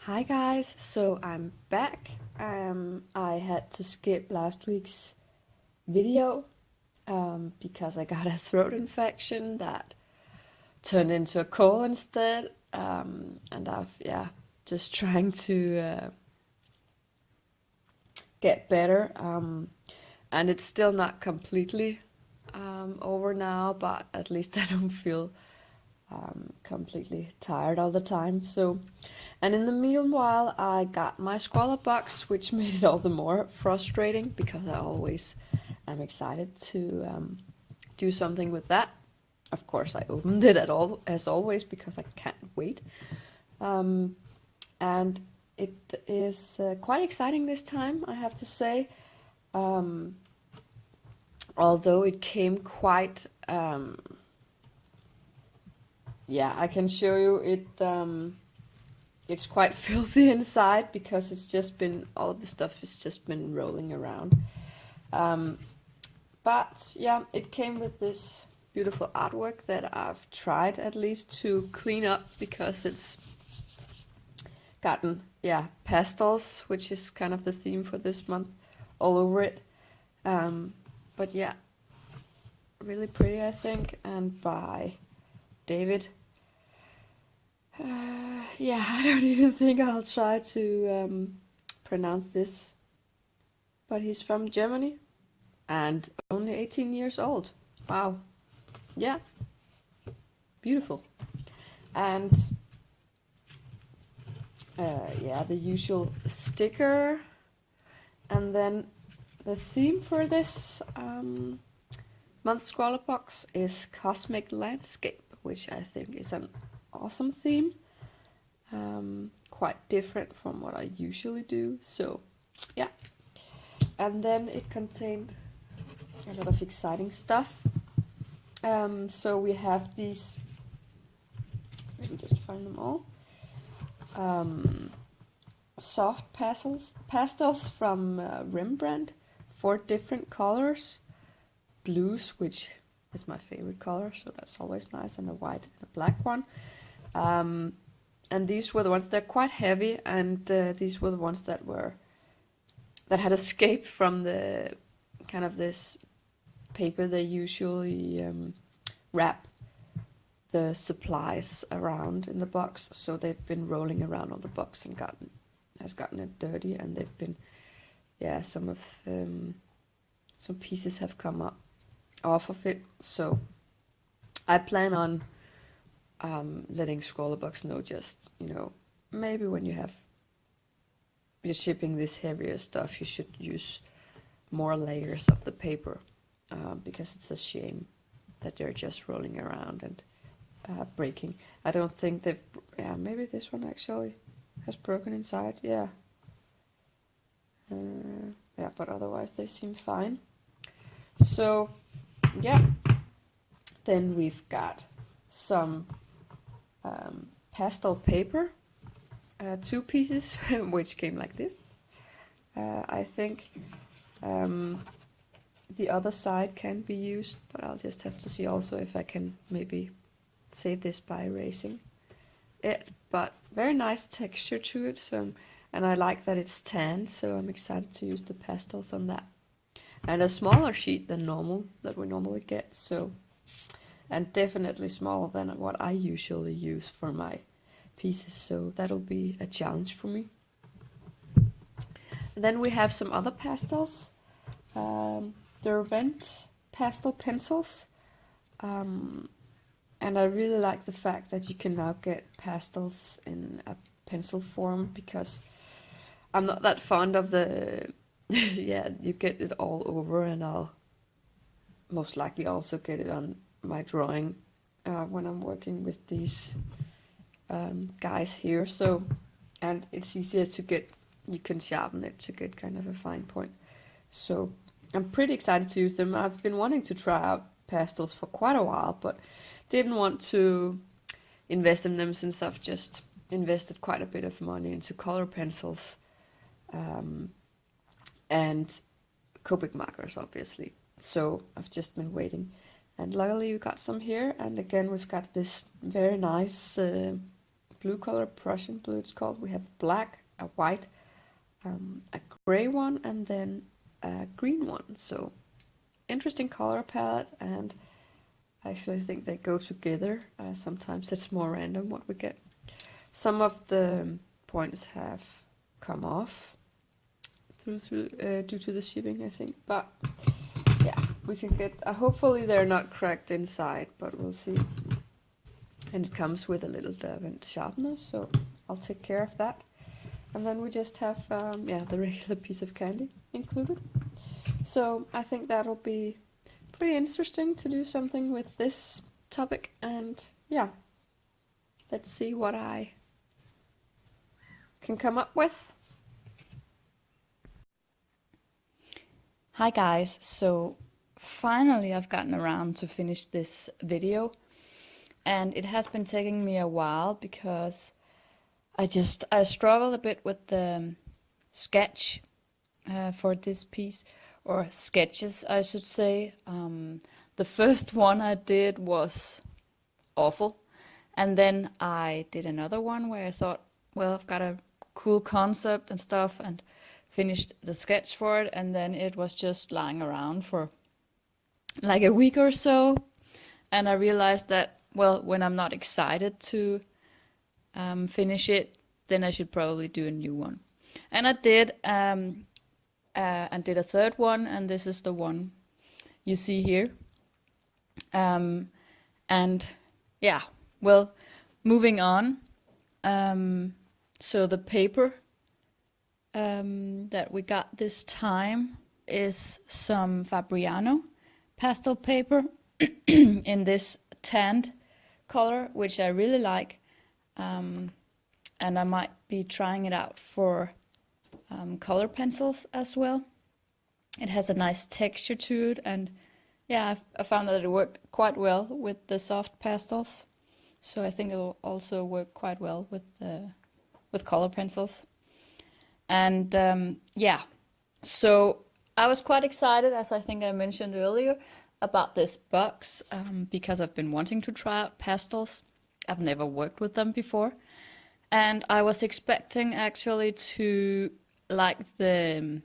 Hi guys, so I'm back. I had to skip last week's video because I got a throat infection that turned into a cold instead. And just trying to get better. And it's still not completely over now, but at least I don't feel completely tired all the time. And in the meanwhile, I got my Scrawlrbox, which made it all the more frustrating because I always am excited to do something with that. Of course, I opened it at all as always because I can't wait. And it is quite exciting this time, I have to say. Although it came quite I can show you it. It's quite filthy inside because it's just been, all of the stuff has just been rolling around. But yeah, it came with this beautiful artwork that I've tried at least to clean up because it's gotten, pastels, which is kind of the theme for this month, all over it. But yeah, really pretty, I think, and by David. I don't even think I'll try to pronounce this, but he's from Germany and only 18 years old. Wow. Yeah, beautiful. And the usual sticker, and then the theme for this month's Scrawlrbox is Cosmic Landscape, which I think is an awesome theme. Quite different from what I usually do. So yeah, and then it contained a lot of exciting stuff. So we have these, let me just find them all. Soft pastels from Rembrandt, 4 different colors. Blues, which is my favorite color, so that's always nice, and a white and a black one. And these were the ones, they're quite heavy, and these were the ones that had escaped from the kind of this paper they usually wrap the supplies around in the box. So they've been rolling around on the box and has gotten it dirty, and they've been, some pieces have come up off of it. So I plan on letting Scrawlrbox know, just, maybe when you're shipping this heavier stuff, you should use more layers of the paper, because it's a shame that they're just rolling around and breaking. I don't think they've, maybe this one actually has broken inside, but otherwise they seem fine. So then we've got some pastel paper, 2 pieces, which came like this. I think the other side can be used, but I'll just have to see also if I can maybe save this by erasing it. But very nice texture to it, and I like that it's tan, so I'm excited to use the pastels on that. And a smaller sheet than normal, that we normally get, so, and definitely smaller than what I usually use for my pieces, so that'll be a challenge for me. And then we have some other pastels. They're Vent pastel pencils, and I really like the fact that you can now get pastels in a pencil form, because I'm not that fond of the you get it all over, and I'll most likely also get it on my drawing when I'm working with these guys here. So, and it's easier to get, you can sharpen it to get kind of a fine point. So I'm pretty excited to use them. I've been wanting to try out pastels for quite a while, but didn't want to invest in them since I've just invested quite a bit of money into color pencils and Copic markers, obviously. So I've just been waiting, and luckily we got some here. And again, we've got this very nice blue color, Prussian blue it's called. We have black, a white, a gray one, and then a green one. So interesting color palette, and I actually think they go together. Sometimes it's more random what we get. Some of the points have come off due to the shipping, I think. But yeah, we can get. Hopefully they're not cracked inside, but we'll see. And it comes with a little Derwent sharpener, so I'll take care of that. And then we just have the regular piece of candy included. So I think that'll be pretty interesting to do something with this topic, and yeah, let's see what I can come up with. Hi guys, so finally I've gotten around to finish this video, and it has been taking me a while because I struggled a bit with the sketch for this piece, or sketches I should say. The first one I did was awful, and then I did another one where I thought, well, I've got a cool concept and stuff, and finished the sketch for it, and then it was just lying around for like a week or so, and I realized that, well, when I'm not excited to finish it, then I should probably do a new one. And I did, and did a third one, and this is the one you see here. And yeah, well, moving on. So the paper that we got this time is some Fabriano pastel paper in this tanned color, which I really like, and I might be trying it out for color pencils as well. It has a nice texture to it, and yeah, I found that it worked quite well with the soft pastels, so I think it'll also work quite well with color pencils. And yeah, so I was quite excited, as I think I mentioned earlier, about this box, because I've been wanting to try out pastels. I've never worked with them before, and I was expecting actually to like the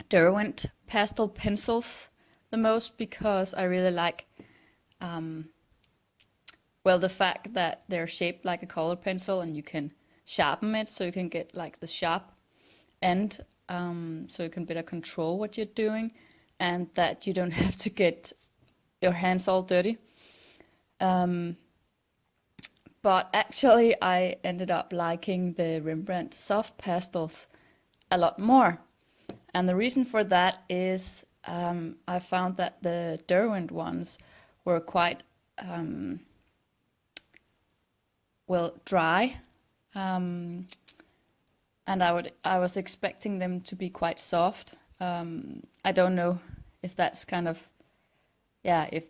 Derwent pastel pencils the most, because I really like well, the fact that they're shaped like a color pencil and you can sharpen it, so you can get like the sharp end, so you can better control what you're doing, and that you don't have to get your hands all dirty. But actually I ended up liking the Rembrandt soft pastels a lot more. And the reason for that is I found that the Derwent ones were quite well, dry. And I was expecting them to be quite soft. I don't know if that's kind of, I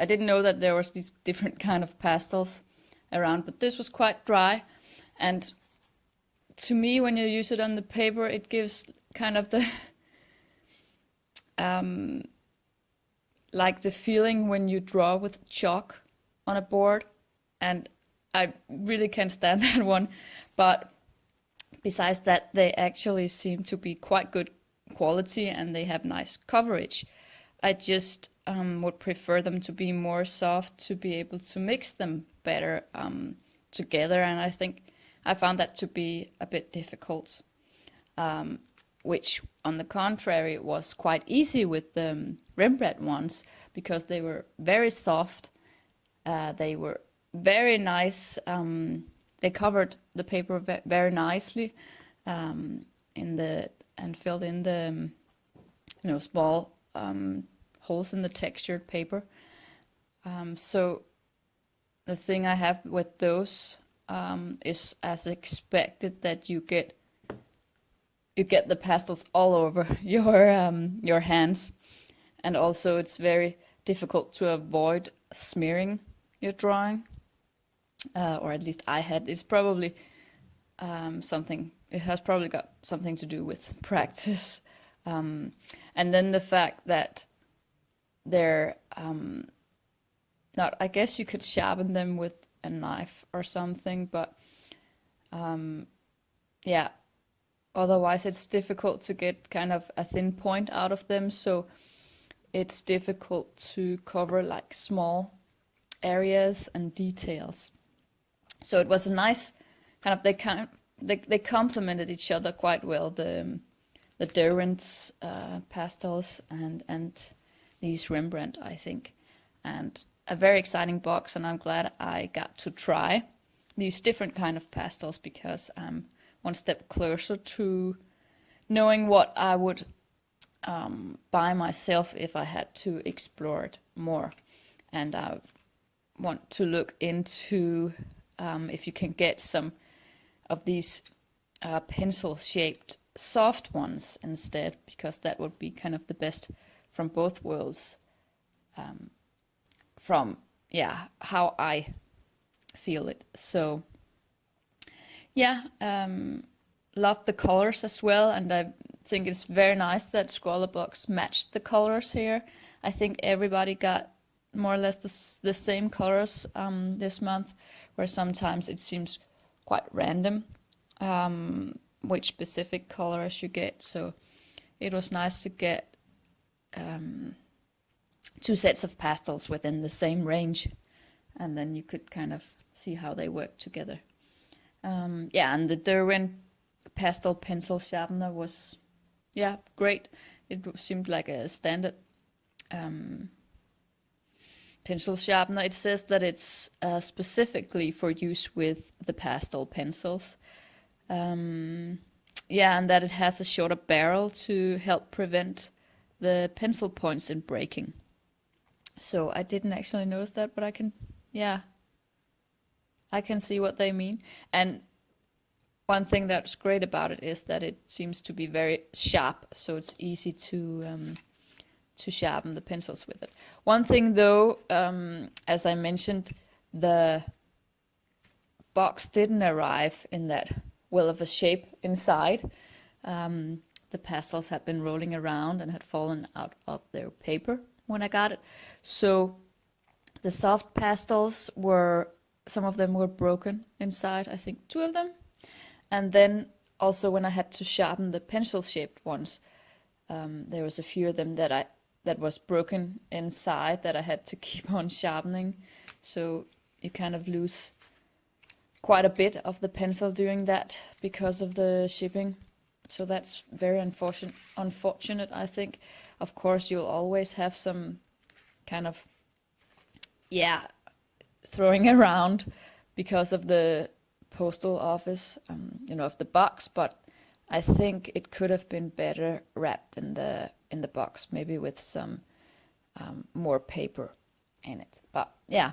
didn't know that there was these different kind of pastels around, but this was quite dry. And to me, when you use it on the paper, it gives kind of the like the feeling when you draw with chalk on a board, and I really can't stand that one. But besides that, they actually seem to be quite good quality, and they have nice coverage. I just would prefer them to be more soft to be able to mix them better together, and I think I found that to be a bit difficult, which on the contrary was quite easy with the Rembrandt ones, because they were very soft, they were very nice, they covered the paper very nicely, and filled in the small holes in the textured paper. So the thing I have with those is, as expected, that you get the pastels all over your hands, and also it's very difficult to avoid smearing your drawing, or at least I had. It's probably it has probably got something to do with practice, and then the fact that they're not, I guess you could sharpen them with a knife or something, but yeah, otherwise it's difficult to get kind of a thin point out of them, so it's difficult to cover like small areas and details. So it was a nice kind of, they complemented each other quite well, the Derwent's pastels and these Rembrandt, I think. And a very exciting box, and I'm glad I got to try these different kind of pastels, because I'm one step closer to knowing what I would buy myself if I had to explore it more. And I want to look into if you can get some of these pencil-shaped soft ones instead, because that would be kind of the best from both worlds, from how I feel it. So yeah, love the colors as well, and I think it's very nice that Scrawlrbox matched the colors here. I think everybody got more or less the same colors this month, where sometimes it seems quite random which specific colors you get. So it was nice to get 2 sets of pastels within the same range, and then you could kind of see how they work together. Yeah, and the Derwent pastel pencil sharpener was, yeah, great. It seemed like a standard pencil sharpener. It says that it's specifically for use with the pastel pencils. Yeah, and that it has a shorter barrel to help prevent the pencil points in breaking. So I didn't actually notice that, but I can see what they mean. And one thing that's great about it is that it seems to be very sharp, so it's easy to sharpen the pencils with it. One thing though, as I mentioned, the box didn't arrive in that well of a shape inside. The pastels had been rolling around and had fallen out of their paper when I got it. So the soft pastels some of them were broken inside, I think 2 of them. And then also when I had to sharpen the pencil shaped ones, there was a few of them that was broken inside that I had to keep on sharpening. So you kind of lose quite a bit of the pencil doing that because of the shipping. So that's very unfortunate, I think. Of course, you'll always have some kind of, throwing around because of the postal office, of the box, but I think it could have been better wrapped in the box, maybe with some more paper in it. But yeah,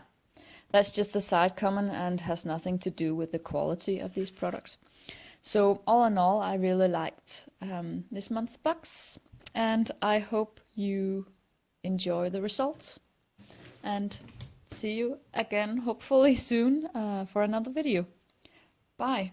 that's just a side comment and has nothing to do with the quality of these products. So all in all, I really liked this month's box, and I hope you enjoy the results, and see you again hopefully soon for another video. Bye.